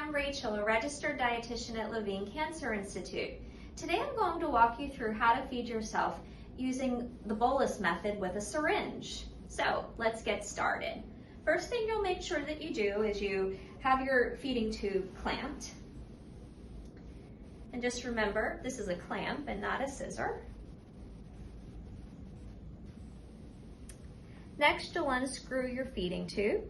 I'm Rachel, a registered dietitian at Levine Cancer Institute. Today I'm going to walk you through how to feed yourself using the Bolus Method with a syringe. So let's get started. First thing you'll make sure that you do is you have your feeding tube clamped. And just remember, this is a clamp and not a scissor. Next, you'll unscrew your feeding tube.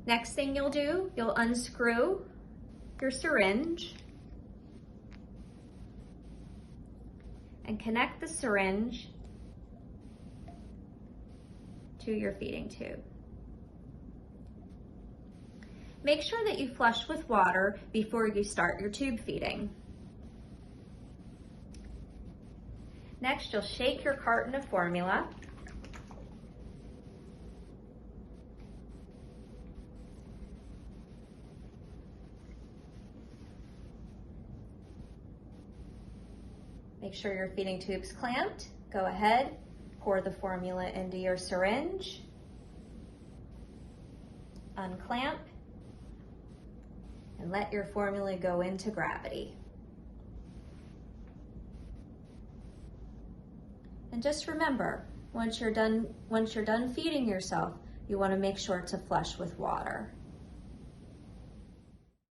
Next thing you'll do, you'll unscrew your syringe and connect the syringe to your feeding tube. Make sure that you flush with water before you start your tube feeding. Next, you'll shake your carton of formula. Make sure your feeding tube's clamped. Go ahead, pour the formula into your syringe, unclamp, and let your formula go into gravity. And just remember, once you're done feeding yourself, you want to make sure to flush with water.